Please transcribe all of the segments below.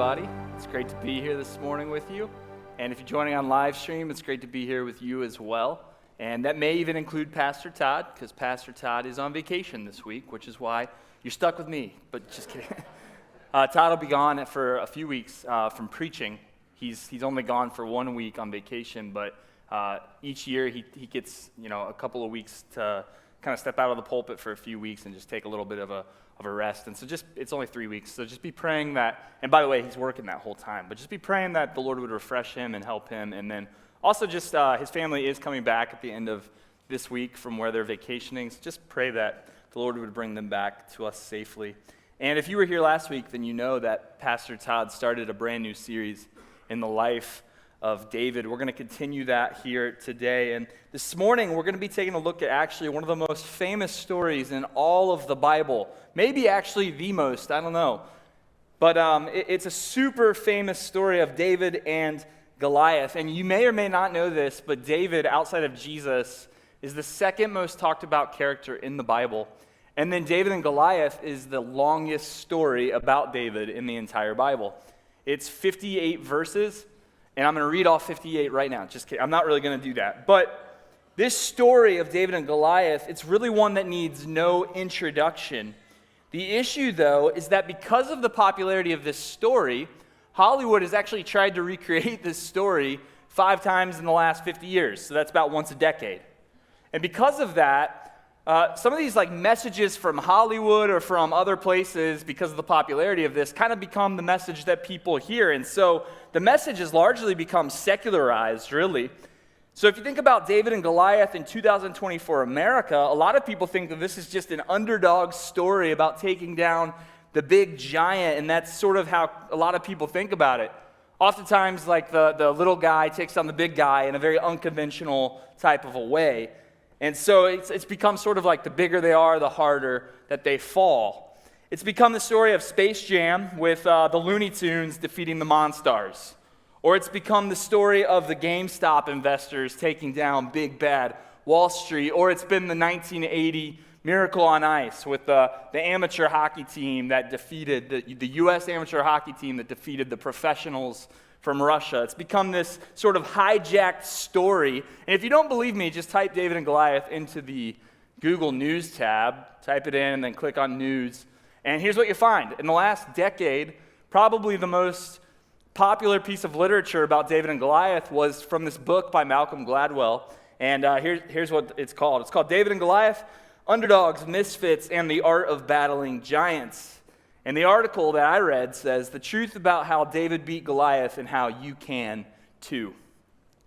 everybody. It's great to be here this morning with you. And if you're joining on live stream, it's great to be here with you as well. And that may even include Pastor Todd, because Pastor Todd is on vacation this week, which is why you're stuck with me. But just kidding. Todd will be gone for a few weeks from preaching. He's only gone for 1 week on vacation, but each year he gets a couple of weeks to kind of step out of the pulpit for a few weeks and just take a little bit of a rest. And so it's only 3 weeks. So just be praying that, and by the way, he's working that whole time, but just be praying that the Lord would refresh him and help him. And then also just his family is coming back at the end of this week from where they're vacationing. So just pray that the Lord would bring them back to us safely. And if you were here last week, then you know that Pastor Todd started a brand new series in the life of David. We're going to continue that here today. And this morning, we're going to be taking a look at actually one of the most famous stories in all of the Bible. Maybe actually the most, I don't know. But it's a super famous story of David and Goliath. And you may or may not know this, but David, outside of Jesus, is the second most talked about character in the Bible. And then David and Goliath is the longest story about David in the entire Bible. It's 58 verses. And I'm going to read all 58 right now. Just kidding. I'm not really going to do that. But this story of David and Goliath, it's really one that needs no introduction. The issue, though, is that because of the popularity of this story, Hollywood has actually tried to recreate this story 5 times in the last 50 years. So that's about once a decade. And because of that, some of these messages from Hollywood or from other places, because of the popularity of this, kind of become the message that people hear. And so the message has largely become secularized, really. So if you think about David and Goliath in 2024 America, a lot of people think that this is just an underdog story about taking down the big giant, and that's sort of how a lot of people think about it. Oftentimes, the little guy takes on the big guy in a very unconventional type of a way. And so it's become sort of like the bigger they are, the harder that they fall. It's become the story of Space Jam with the Looney Tunes defeating the Monstars. Or it's become the story of the GameStop investors taking down big bad Wall Street. Or it's been the 1980 Miracle on Ice with the amateur hockey team that defeated, the U.S. amateur hockey team that defeated the professionals from Russia. It's become this sort of hijacked story. And if you don't believe me, just type David and Goliath into the Google News tab, type it in, and then click on News. And here's what you find. In the last decade, probably the most popular piece of literature about David and Goliath was from this book by Malcolm Gladwell. And here's what it's called. It's called David and Goliath, Underdogs, Misfits, and the Art of Battling Giants. And the article that I read says, the truth about how David beat Goliath and how you can too.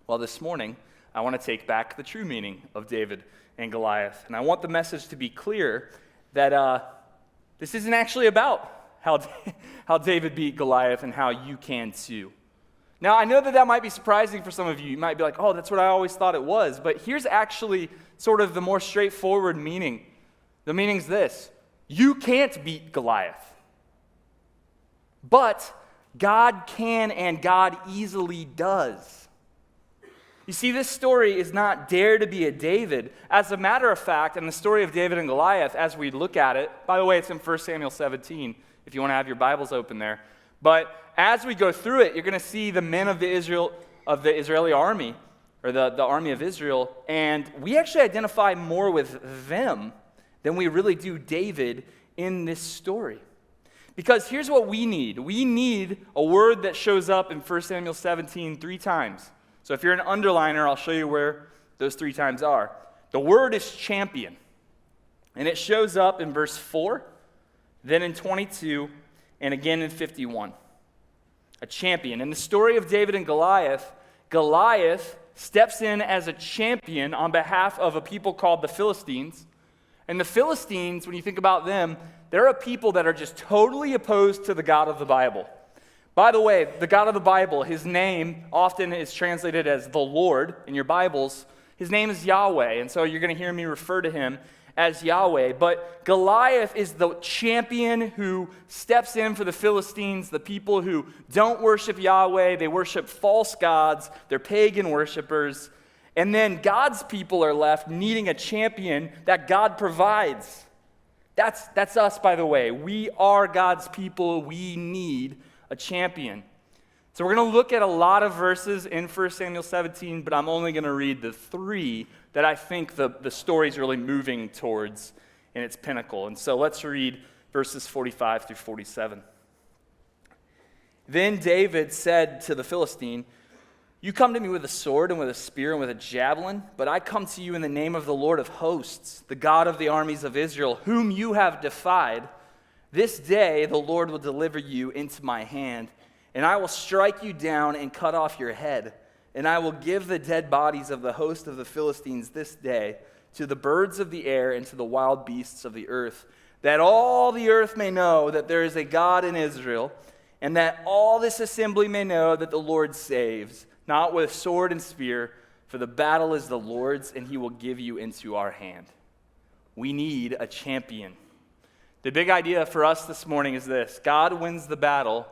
Well, this morning, I want to take back the true meaning of David and Goliath. And I want the message to be clear that this isn't actually about how David beat Goliath and how you can too. Now, I know that might be surprising for some of you. You might be like, oh, that's what I always thought it was. But here's actually sort of the more straightforward meaning. The meaning's this: you can't beat Goliath. But God can, and God easily does. You see, this story is not Dare to be a David. As a matter of fact, in the story of David and Goliath, as we look at it, by the way, it's in 1 Samuel 17, if you want to have your Bibles open there. But as we go through it, you're going to see the men of the Israeli army, or the army of Israel, and we actually identify more with them than we really do David in this story. Because here's what we need. We need a word that shows up in 1 Samuel 17 3 times. So if you're an underliner, I'll show you where those 3 times are. The word is champion. And it shows up in verse 4, then in 22, and again in 51. A champion. In the story of David and Goliath, Goliath steps in as a champion on behalf of a people called the Philistines. And the Philistines, when you think about them, they're a people that are just totally opposed to the God of the Bible. By the way, the God of the Bible, his name often is translated as the Lord in your Bibles. His name is Yahweh, and so you're going to hear me refer to him as Yahweh. But Goliath is the champion who steps in for the Philistines, the people who don't worship Yahweh. They worship false gods. They're pagan worshipers. And then God's people are left needing a champion that God provides. That's us, by the way. We are God's people. We need a champion. So we're going to look at a lot of verses in 1 Samuel 17, but I'm only going to read the 3 that I think the story's really moving towards in its pinnacle. And so let's read verses 45 through 47. Then David said to the Philistine, "You come to me with a sword and with a spear and with a javelin, but I come to you in the name of the Lord of hosts, the God of the armies of Israel, whom you have defied. This day the Lord will deliver you into my hand, and I will strike you down and cut off your head. And I will give the dead bodies of the host of the Philistines this day to the birds of the air and to the wild beasts of the earth, that all the earth may know that there is a God in Israel, and that all this assembly may know that the Lord saves, not with sword and spear, for the battle is the Lord's, and he will give you into our hand." We need a champion. The big idea for us this morning is this: God wins the battle,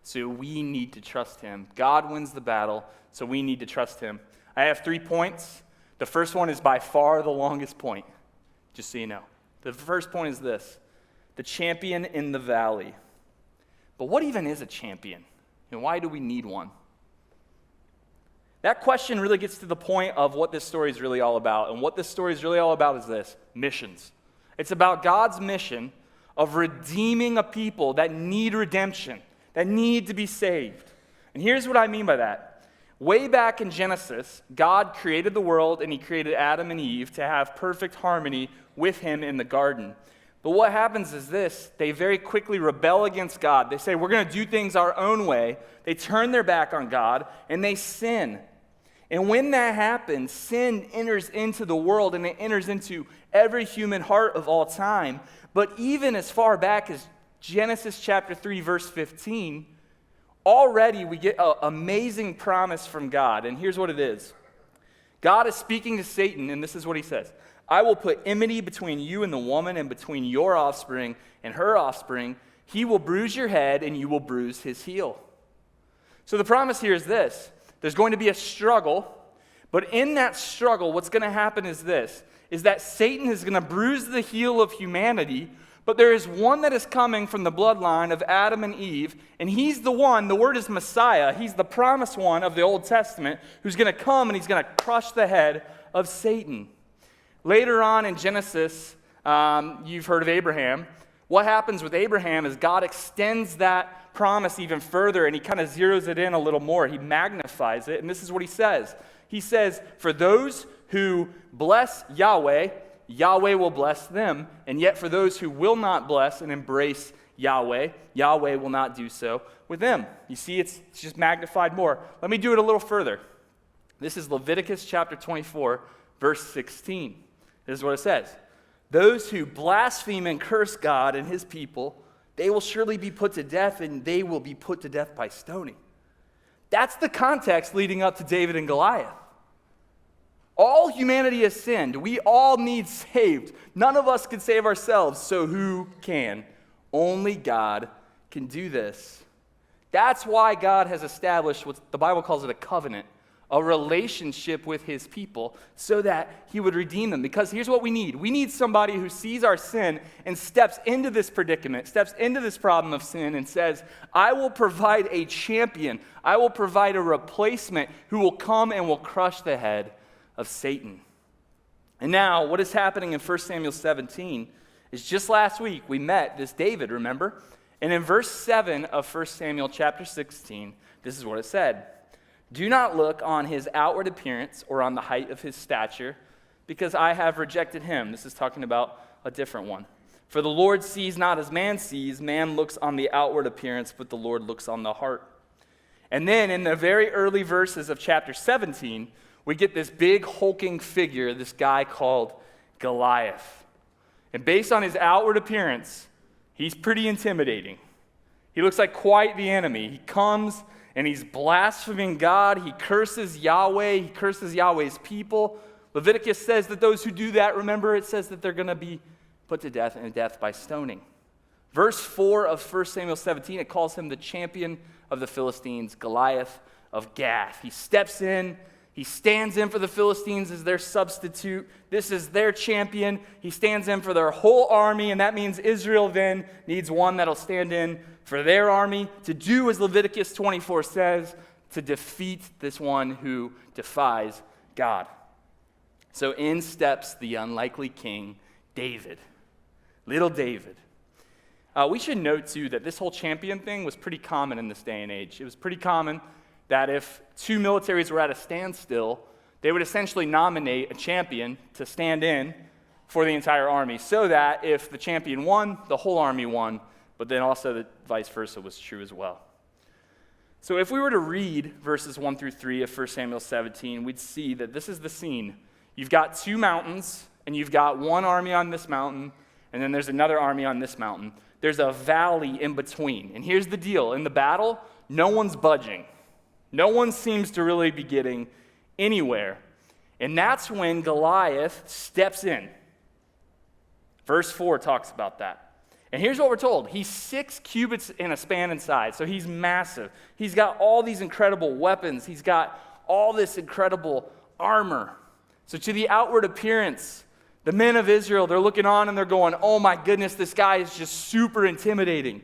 so we need to trust him. God wins the battle, so we need to trust him. I have 3 points. The first one is by far the longest point, just so you know. The first point is this: the champion in the valley. But what even is a champion, and why do we need one? That question really gets to the point of what this story is really all about. And what this story is really all about is this: missions. It's about God's mission of redeeming a people that need redemption, that need to be saved. And here's what I mean by that. Way back in Genesis, God created the world, and he created Adam and Eve to have perfect harmony with him in the garden. But what happens is this: they very quickly rebel against God. They say, we're going to do things our own way. They turn their back on God, and they sin. And when that happens, sin enters into the world, and it enters into every human heart of all time. But even as far back as Genesis chapter 3, verse 15, already we get an amazing promise from God. And here's what it is. God is speaking to Satan, and this is what he says: "I will put enmity between you and the woman, and between your offspring and her offspring. He will bruise your head, and you will bruise his heel." So the promise here is this: there's going to be a struggle, but in that struggle, what's going to happen is this, is that Satan is going to bruise the heel of humanity, but there is one that is coming from the bloodline of Adam and Eve, and he's the one, the word is Messiah, he's the promised one of the Old Testament, who's going to come and he's going to crush the head of Satan. Later on in Genesis, you've heard of Abraham. What happens with Abraham is God extends that promise even further, and he kind of zeroes it in a little more. He magnifies it, and this is what he says. He says, "For those who bless Yahweh, Yahweh will bless them, and yet for those who will not bless and embrace Yahweh, Yahweh will not do so with them." You see, it's just magnified more. Let me do it a little further. This is Leviticus chapter 24, verse 16. This is what it says: "Those who blaspheme and curse God and his people, they will surely be put to death, and they will be put to death by stoning." That's the context leading up to David and Goliath. All humanity has sinned. We all need saved. None of us can save ourselves, so who can? Only God can do this. That's why God has established what the Bible calls it a covenant, a relationship with his people, so that he would redeem them. Because here's what we need. We need somebody who sees our sin and steps into this predicament, steps into this problem of sin and says, "I will provide a champion. I will provide a replacement who will come and will crush the head of Satan." And now, what is happening in 1 Samuel 17 is just last week we met this David, remember? And in verse 7 of 1 Samuel chapter 16, this is what it said: "Do not look on his outward appearance or on the height of his stature, because I have rejected him." This is talking about a different one. "For the Lord sees not as man sees. Man looks on the outward appearance, but the Lord looks on the heart." And then in the very early verses of chapter 17, we get this big hulking figure, this guy called Goliath. And based on his outward appearance, he's pretty intimidating. He looks like quite the enemy. He comes and he's blaspheming God. He curses Yahweh. He curses Yahweh's people. Leviticus says that those who do that, remember, it says that they're going to be put to death, and death by stoning. Verse 4 of 1 Samuel 17, it calls him the champion of the Philistines, Goliath of Gath. He steps in. He stands in for the Philistines as their substitute. This is their champion. He stands in for their whole army, and that means Israel then needs one that'll stand in for their army to do as Leviticus 24 says, to defeat this one who defies God. So in steps the unlikely king, David, little David. We should note, too, that this whole champion thing was pretty common in this day and age. It was pretty common that if two militaries were at a standstill, they would essentially nominate a champion to stand in for the entire army, so that if the champion won, the whole army won, but then also the vice versa was true as well. So if we were to read verses 1 through 3 of 1 Samuel 17, we'd see that this is the scene. You've got two mountains, and you've got one army on this mountain, and then there's another army on this mountain. There's a valley in between. And here's the deal. In the battle, no one's budging. No one seems to really be getting anywhere. And that's when Goliath steps in. Verse 4 talks about that. And here's what we're told. He's 6 cubits in a span in size, so he's massive. He's got all these incredible weapons. He's got all this incredible armor. So to the outward appearance, the men of Israel, they're looking on and they're going, oh my goodness, this guy is just super intimidating.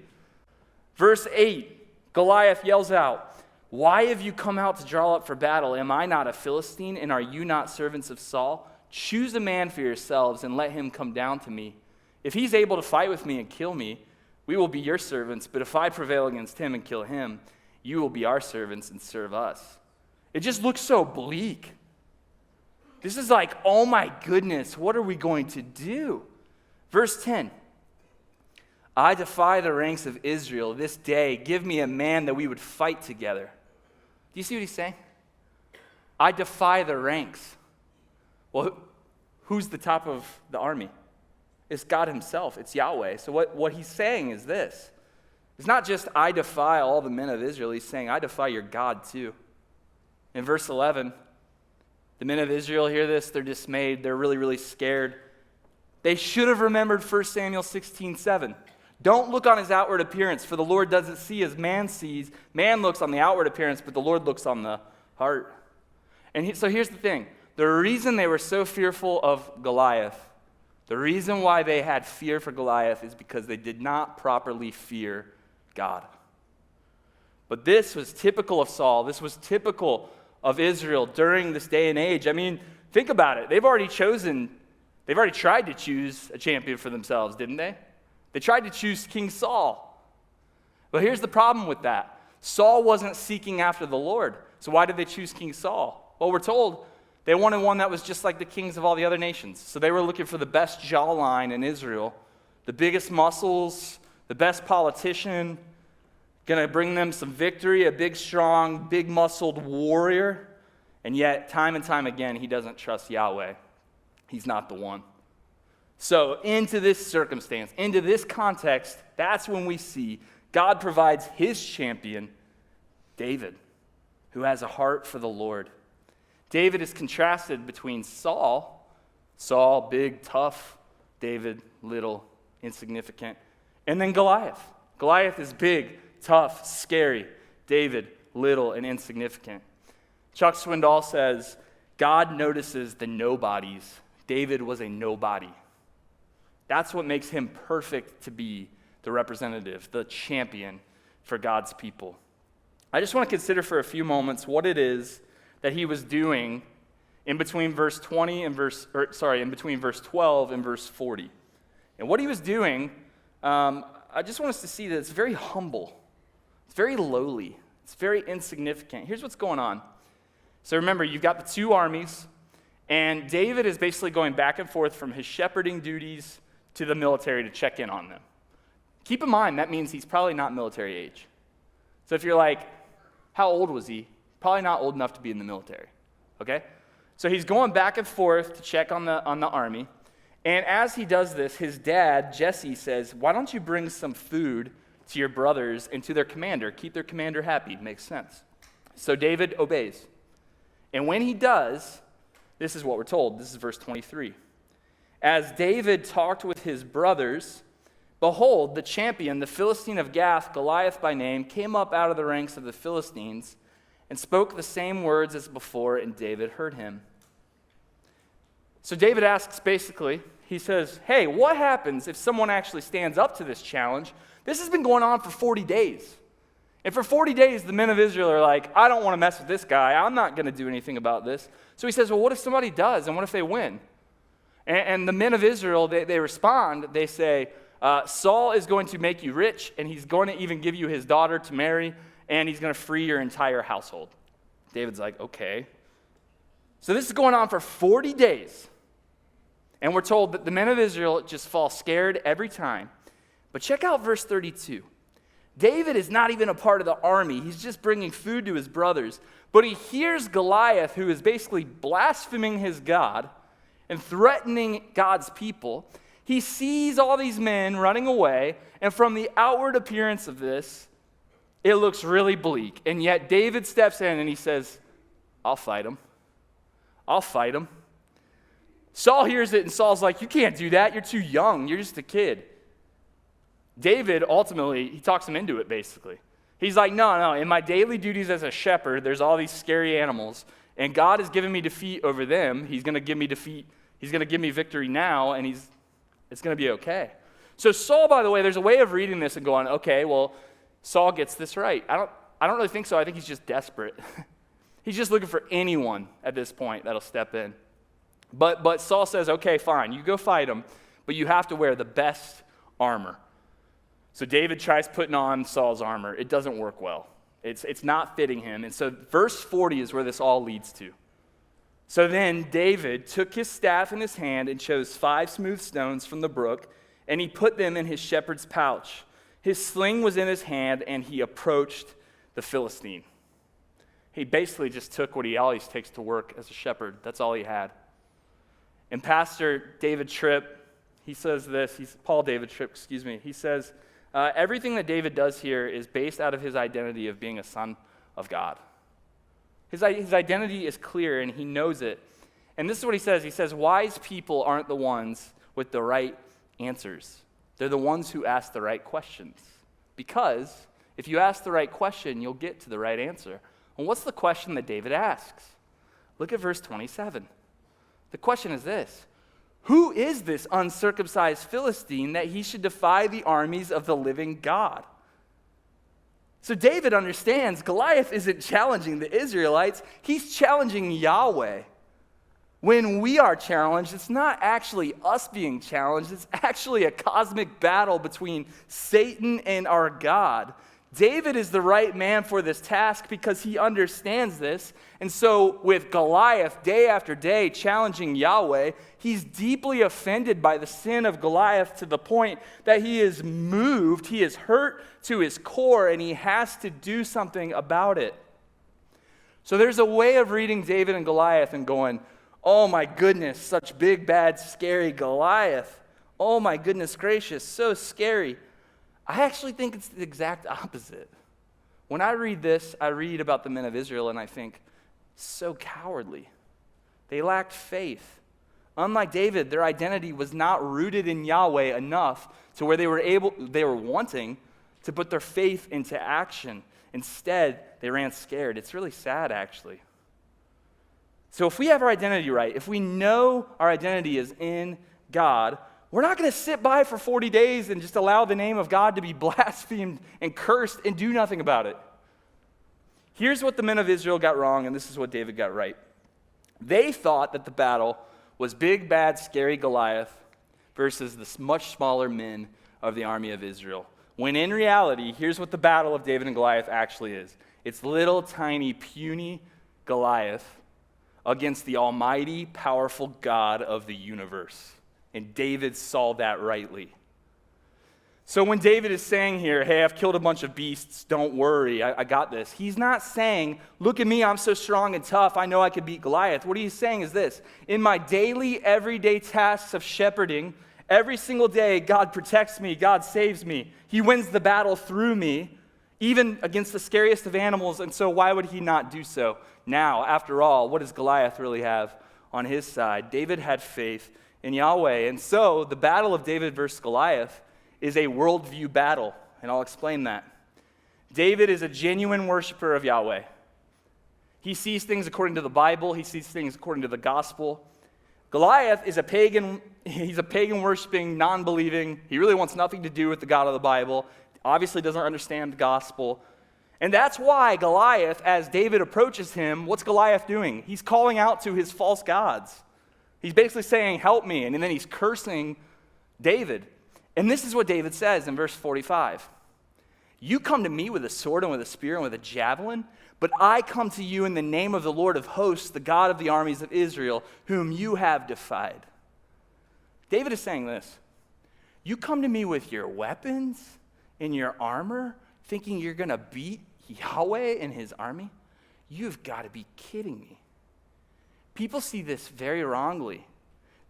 Verse 8, Goliath yells out, why have you come out to draw up for battle? Am I not a Philistine, and are you not servants of Saul? Choose a man for yourselves and let him come down to me. If he's able to fight with me and kill me, we will be your servants. But if I prevail against him and kill him, you will be our servants and serve us. It just looks so bleak. This is like, oh my goodness, what are we going to do? Verse 10, I defy the ranks of Israel this day. Give me a man that we would fight together. Do you see what he's saying? I defy the ranks. Well, who's the top of the army? It's God himself. It's Yahweh. So what he's saying is this. It's not just I defy all the men of Israel. He's saying I defy your God too. In verse 11, the men of Israel hear this. They're dismayed. They're really, really scared. They should have remembered 1 Samuel 16:7. Don't look on his outward appearance, for the Lord doesn't see as man sees. Man looks on the outward appearance, but the Lord looks on the heart. And so here's the thing. The reason they were so fearful of Goliath, the reason why they had fear for Goliath is because they did not properly fear God. But this was typical of Saul. This was typical of Israel during this day and age. I mean, think about it. They've already tried to choose a champion for themselves, didn't they? They tried to choose King Saul. But here's the problem with that. Saul wasn't seeking after the Lord. So why did they choose King Saul? Well, we're told they wanted one that was just like the kings of all the other nations. So they were looking for the best jawline in Israel, the biggest muscles, the best politician, going to bring them some victory, a big, strong, big-muscled warrior. And yet, time and time again, he doesn't trust Yahweh. He's not the one. So into this circumstance, into this context, that's when we see God provides his champion, David, who has a heart for the Lord. David is contrasted between Saul, big, tough, David, little, insignificant, and then Goliath. Goliath is big, tough, scary, David, little, and insignificant. Chuck Swindoll says, God notices the nobodies. David was a nobody. That's what makes him perfect to be the representative, the champion for God's people. I just want to consider for a few moments what it is that he was doing in between verse 12 and verse 40. And what he was doing, I just want us to see that it's very humble. It's very lowly. It's very insignificant. Here's what's going on. So remember, you've got the two armies, and David is basically going back and forth from his shepherding duties to the military to check in on them. Keep in mind, that means he's probably not military age. So if you're like, how old was he? Probably not old enough to be in the military, okay? So he's going back and forth to check on the army, and as he does this, his dad, Jesse, says, why don't you bring some food to your brothers and to their commander? Keep their commander happy. Makes sense. So David obeys. And when he does, this is what we're told. This is verse 23. As David talked with his brothers, behold, the champion, the Philistine of Gath, Goliath by name, came up out of the ranks of the Philistines, and spoke the same words as before, and David heard him. So David asks basically, he says, hey, what happens if someone actually stands up to this challenge? This has been going on for 40 days. And for 40 days, the men of Israel are like, I don't want to mess with this guy. I'm not going to do anything about this. So he says, well, what if somebody does? And what if they win? And the men of Israel, they respond. They say, Saul is going to make you rich, and he's going to even give you his daughter to marry, and he's going to free your entire household. David's like, okay. So this is going on for 40 days. And we're told that the men of Israel just fall scared every time. But check out verse 32. David is not even a part of the army. He's just bringing food to his brothers. But he hears Goliath, who is basically blaspheming his God and threatening God's people. He sees all these men running away, and from the outward appearance of this, it looks really bleak. And yet David steps in and he says, I'll fight him. I'll fight him. Saul hears it, and Saul's like, you can't do that. You're too young. You're just a kid. David, ultimately, he talks him into it, basically. He's like, no, in my daily duties as a shepherd, there's all these scary animals, and God has given me defeat over them. He's going to give me defeat. He's going to give me victory now, and it's going to be okay. So Saul, by the way, there's a way of reading this and going, okay, well, Saul gets this right. I don't really think so. I think he's just desperate. He's just looking for anyone at this point that'll step in. But Saul says, okay, fine, you go fight him, but you have to wear the best armor. So David tries putting on Saul's armor. It doesn't work well. It's not fitting him. And so verse 40 is where this all leads to. So then David took his staff in his hand and chose 5 smooth stones from the brook, and he put them in his shepherd's pouch. His sling was in his hand, and he approached the Philistine. He basically just took what he always takes to work as a shepherd. That's all he had. And Pastor David Tripp, he says this, Paul David Tripp, he says, everything that David does here is based out of his identity of being a son of God. His identity is clear, and he knows it. And this is what he says. He says, wise people aren't the ones with the right answers. They're the ones who ask the right questions. Because if you ask the right question, you'll get to the right answer. And what's the question that David asks? Look at verse 27. The question is this: who is this uncircumcised Philistine that he should defy the armies of the living God? So David understands Goliath isn't challenging the Israelites, he's challenging Yahweh. When we are challenged, it's not actually us being challenged, it's actually a cosmic battle between Satan and our God. David is the right man for this task because he understands this. And so with Goliath, day after day, challenging Yahweh, he's deeply offended by the sin of Goliath to the point that he is moved, he is hurt to his core, and he has to do something about it. So there's a way of reading David and Goliath and going, oh my goodness, such big, bad, scary Goliath. Oh my goodness gracious, so scary. I actually think it's the exact opposite. When I read this, I read about the men of Israel and I think, so cowardly. They lacked faith. Unlike David, their identity was not rooted in Yahweh enough to where they were wanting to put their faith into action. Instead, they ran scared. It's really sad, actually. So if we have our identity right, if we know our identity is in God, we're not going to sit by for 40 days and just allow the name of God to be blasphemed and cursed and do nothing about it. Here's what the men of Israel got wrong, and this is what David got right. They thought that the battle was big, bad, scary Goliath versus the much smaller men of the army of Israel. When in reality, here's what the battle of David and Goliath actually is. It's little, tiny, puny Goliath against the almighty, powerful God of the universe. And David saw that rightly. So when David is saying here, hey, I've killed a bunch of beasts, don't worry, I got this. He's not saying, look at me, I'm so strong and tough, I know I could beat Goliath. What he's saying is this: in my daily, everyday tasks of shepherding, every single day, God protects me, God saves me. He wins the battle through me, even against the scariest of animals, and so why would he not do so? Now, after all, what does Goliath really have on his side? David had faith in Yahweh, and so the battle of David versus Goliath is a worldview battle, and I'll explain that. David is a genuine worshiper of Yahweh. He sees things according to the Bible. He sees things according to the gospel. Goliath is a pagan. He's a pagan worshiping, non-believing. He really wants nothing to do with the God of the Bible. Obviously doesn't understand the gospel. And that's why Goliath, as David approaches him, what's Goliath doing? He's calling out to his false gods. He's basically saying, help me. And then he's cursing David. And this is what David says in verse 45. You come to me with a sword and with a spear and with a javelin, but I come to you in the name of the Lord of hosts, the God of the armies of Israel, whom you have defied. David is saying this. You come to me with your weapons and your armor, thinking you're going to beat Yahweh and his army? You've got to be kidding me. People see this very wrongly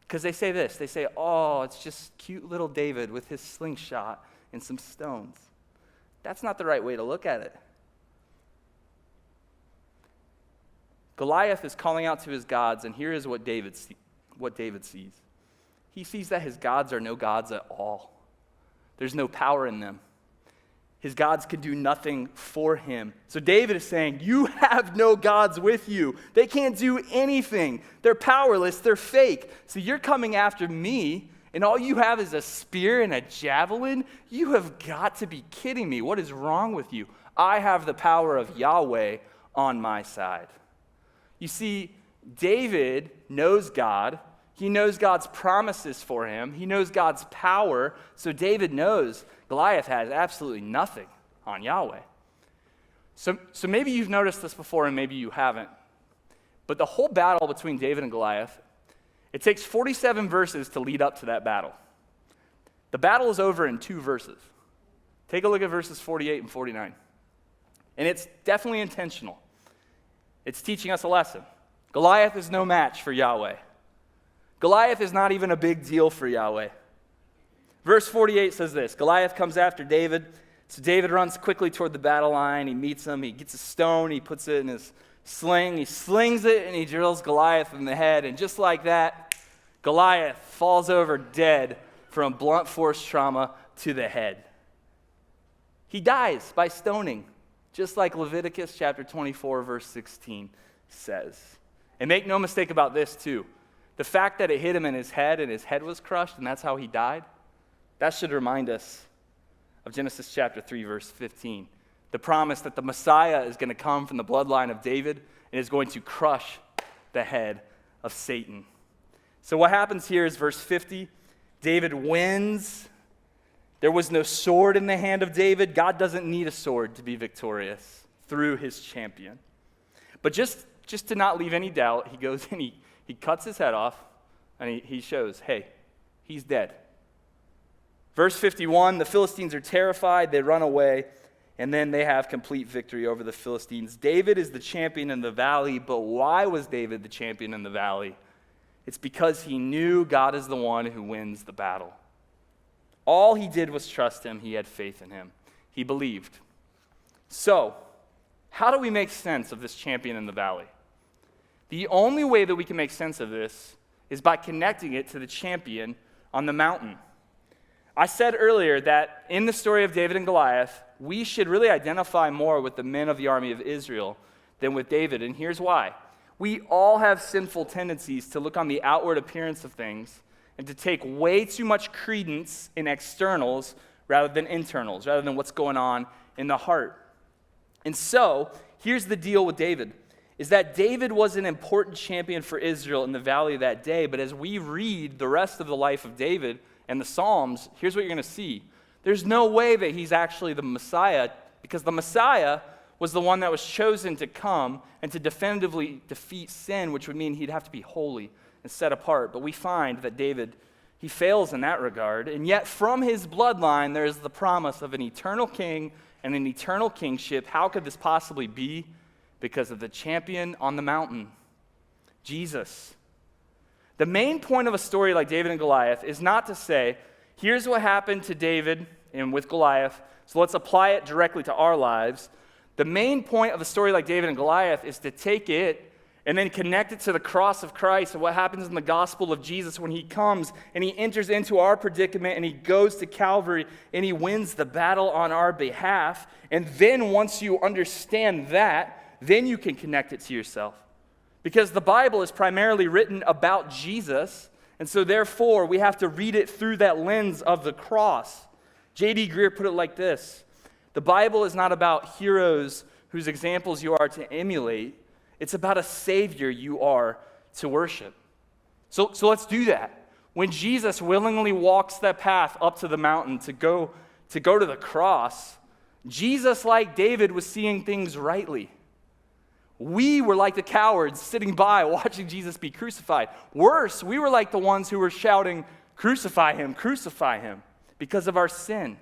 because they say this. They say, oh, it's just cute little David with his slingshot and some stones. That's not the right way to look at it. Goliath is calling out to his gods, and here is what David sees. He sees that his gods are no gods at all. There's no power in them. His gods can do nothing for him. So David is saying, you have no gods with you. They can't do anything. They're powerless. They're fake. So you're coming after me, and all you have is a spear and a javelin? You have got to be kidding me. What is wrong with you? I have the power of Yahweh on my side. You see, David knows God. He knows God's promises for him. He knows God's power. So David knows Goliath has absolutely nothing on Yahweh. So maybe you've noticed this before and maybe you haven't. But the whole battle between David and Goliath, it takes 47 verses to lead up to that battle. The battle is over in 2 verses. Take a look at verses 48 and 49. And it's definitely intentional. It's teaching us a lesson. Goliath is no match for Yahweh. Goliath is not even a big deal for Yahweh. Verse 48 says this, Goliath comes after David. So David runs quickly toward the battle line. He meets him. He gets a stone. He puts it in his sling. He slings it, and he drills Goliath in the head. And just like that, Goliath falls over dead from blunt force trauma to the head. He dies by stoning, just like Leviticus chapter 24, verse 16 says. And make no mistake about this, too. The fact that it hit him in his head and his head was crushed and that's how he died, that should remind us of Genesis chapter 3, verse 15. The promise that the Messiah is going to come from the bloodline of David and is going to crush the head of Satan. So what happens here is verse 50. David wins. There was no sword in the hand of David. God doesn't need a sword to be victorious through his champion. But just to not leave any doubt, he goes and he cuts his head off, and he shows, hey, he's dead. Verse 51, the Philistines are terrified. They run away, and then they have complete victory over the Philistines. David is the champion in the valley, but why was David the champion in the valley? It's because he knew God is the one who wins the battle. All he did was trust him. He had faith in him. He believed. So, how do we make sense of this champion in the valley? The only way that we can make sense of this is by connecting it to the champion on the mountain. I said earlier that in the story of David and Goliath, we should really identify more with the men of the army of Israel than with David, and here's why. We all have sinful tendencies to look on the outward appearance of things and to take way too much credence in externals rather than internals, rather than what's going on in the heart. And so, here's the deal with David, is that David was an important champion for Israel in the valley that day, but as we read the rest of the life of David and the Psalms, here's what you're going to see. There's no way that he's actually the Messiah, because the Messiah was the one that was chosen to come and to definitively defeat sin, which would mean he'd have to be holy and set apart. But we find that David, he fails in that regard, and yet from his bloodline, there's the promise of an eternal king and an eternal kingship. How could this possibly be? Because of the champion on the mountain, Jesus. The main point of a story like David and Goliath is not to say, here's what happened to David and with Goliath, so let's apply it directly to our lives. The main point of a story like David and Goliath is to take it and then connect it to the cross of Christ and what happens in the gospel of Jesus when he comes and he enters into our predicament and he goes to Calvary and he wins the battle on our behalf. And then once you understand that, then you can connect it to yourself. Because the Bible is primarily written about Jesus, and so therefore we have to read it through that lens of the cross. J.D. Greear put it like this: the Bible is not about heroes whose examples you are to emulate. It's about a Savior you are to worship. So let's do that. When Jesus willingly walks that path up to the mountain to go to the cross, Jesus, like David, was seeing things rightly. We were like the cowards sitting by watching Jesus be crucified. Worse, we were like the ones who were shouting, crucify him, because of our sin.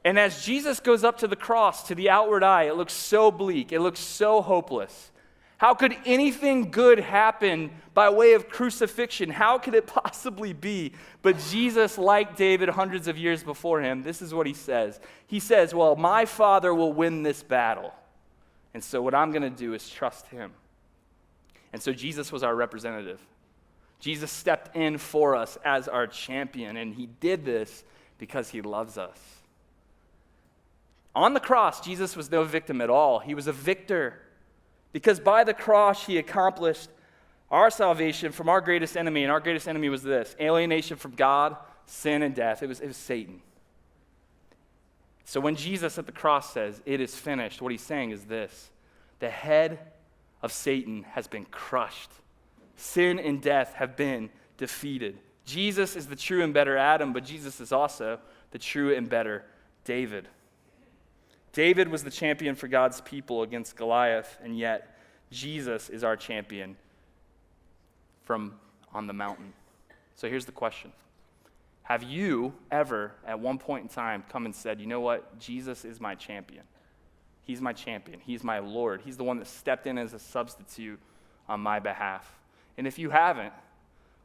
And as Jesus goes up to the cross, to the outward eye, it looks so bleak, it looks so hopeless. How could anything good happen by way of crucifixion? How could it possibly be? But Jesus, like David hundreds of years before him, this is what he says. He says, well, my Father will win this battle. And so what I'm going to do is trust him. And so Jesus was our representative. Jesus stepped in for us as our champion, and he did this because he loves us. On the cross, Jesus was no victim at all. He was a victor. Because by the cross, he accomplished our salvation from our greatest enemy, and our greatest enemy was this: alienation from God, sin, and death. It was Satan. So when Jesus at the cross says, it is finished, what he's saying is this: the head of Satan has been crushed. Sin and death have been defeated. Jesus is the true and better Adam, but Jesus is also the true and better David. David was the champion for God's people against Goliath, and yet Jesus is our champion from on the mountain. So here's the question. Have you ever, at one point in time, come and said, you know what, Jesus is my champion. He's my champion. He's my Lord. He's the one that stepped in as a substitute on my behalf. And if you haven't,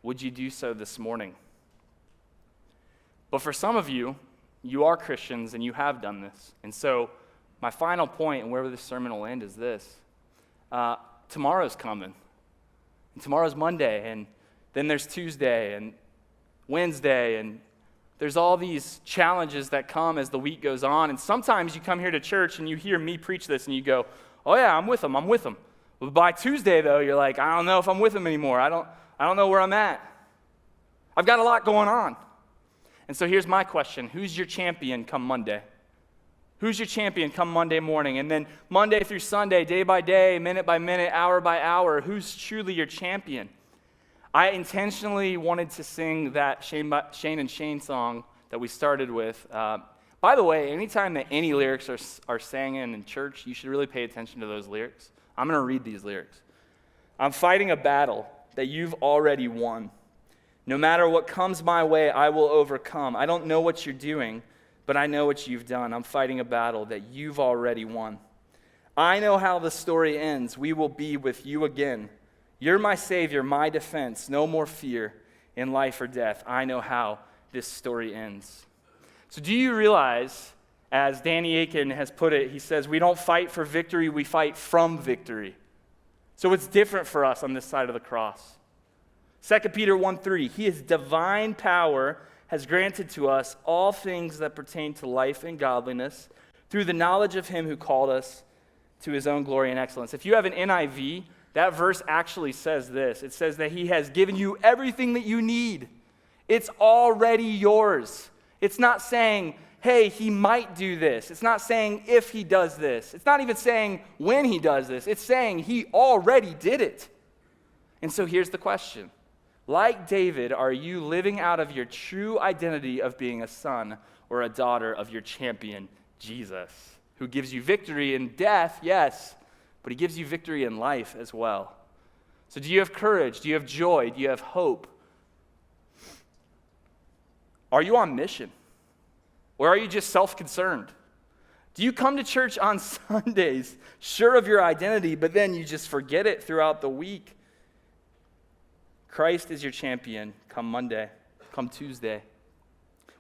would you do so this morning? But for some of you, you are Christians and you have done this. And so my final point, and where this sermon will end, is this. Tomorrow's coming. And tomorrow's Monday, and then there's Tuesday and Wednesday, and there's all these challenges that come as the week goes on. And sometimes you come here to church and you hear me preach this and you go, oh yeah, I'm with them. But by Tuesday, though, you're like, I don't know if I'm with them anymore. I don't know where I'm at. I've got a lot going on. And so here's my question. Who's your champion come Monday? Who's your champion come Monday morning? And then Monday through Sunday, day by day, minute by minute, hour by hour, who's truly your champion? I intentionally wanted to sing that Shane and Shane song that we started with. By the way, anytime that any lyrics are sang in church, you should really pay attention to those lyrics. I'm going to read these lyrics. I'm fighting a battle that you've already won. No matter what comes my way, I will overcome. I don't know what you're doing, but I know what you've done. I'm fighting a battle that you've already won. I know how the story ends. We will be with you again. You're my Savior, my defense. No more fear in life or death. I know how this story ends. So do you realize, as Danny Aiken has put it, he says, we don't fight for victory, we fight from victory. So it's different for us on this side of the cross. 2 Peter 1:3, His divine power has granted to us all things that pertain to life and godliness through the knowledge of him who called us to his own glory and excellence. If you have an NIV, that verse actually says this. It says that he has given you everything that you need. It's already yours. It's not saying, hey, he might do this. It's not saying if he does this. It's not even saying when he does this. It's saying he already did it. And so here's the question. Like David, are you living out of your true identity of being a son or a daughter of your champion, Jesus, who gives you victory in death, yes, but he gives you victory in life as well? So do you have courage? Do you have joy? Do you have hope? Are you on mission? Or are you just self-concerned? Do you come to church on Sundays, sure of your identity, but then you just forget it throughout the week? Christ is your champion come Monday, come Tuesday.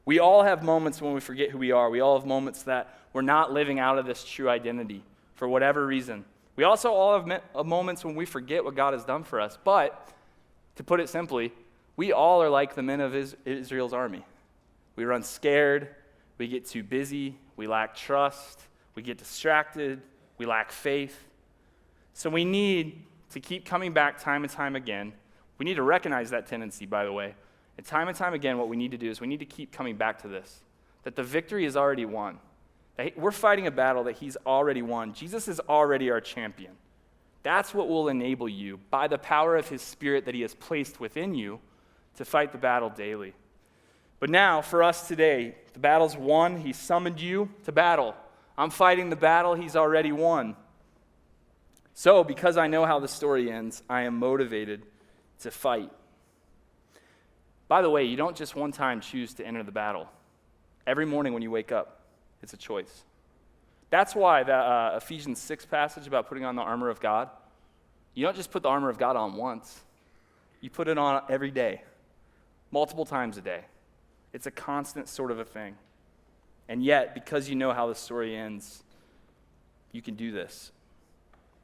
We all have moments when we forget who we are. We all have moments that we're not living out of this true identity for whatever reason. We also all have moments when we forget what God has done for us. But, to put it simply, we all are like the men of Israel's army. We run scared, we get too busy, we lack trust, we get distracted, we lack faith. So we need to keep coming back time and time again. We need to recognize that tendency, by the way. And time again, what we need to do is we need to keep coming back to this, that the victory is already won. That we're fighting a battle that he's already won. Jesus is already our champion. That's what will enable you, by the power of his Spirit that he has placed within you, to fight the battle daily. But now, for us today, the battle's won. He summoned you to battle. I'm fighting the battle he's already won. So, because I know how the story ends, I am motivated to fight. By the way, you don't just one time choose to enter the battle. Every morning when you wake up, it's a choice. That's why the Ephesians 6 passage about putting on the armor of God, you don't just put the armor of God on once. You put it on every day, multiple times a day. It's a constant sort of a thing. And yet, because you know how the story ends, you can do this.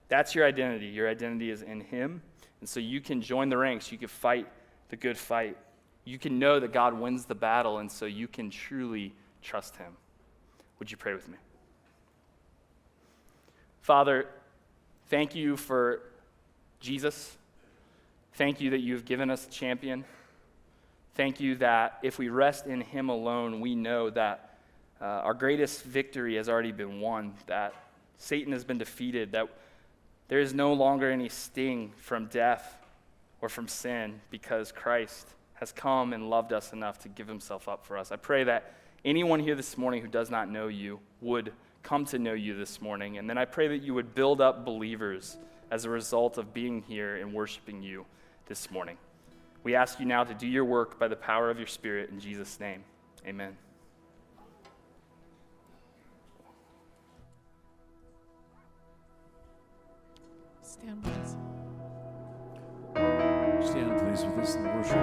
That's your identity. Your identity is in him. And so you can join the ranks. You can fight the good fight. You can know that God wins the battle, and so you can truly trust him. Would you pray with me? Father, thank you for Jesus. Thank you that you've given us a champion. Thank you that if we rest in him alone, we know that our greatest victory has already been won, that Satan has been defeated, that there is no longer any sting from death or from sin because Christ has come and loved us enough to give himself up for us. I pray that anyone here this morning who does not know you would come to know you this morning, and then I pray that you would build up believers as a result of being here and worshiping you this morning. We ask you now to do your work by the power of your Spirit in Jesus' name. Amen. Stand, please. Stand, please, with us in worship.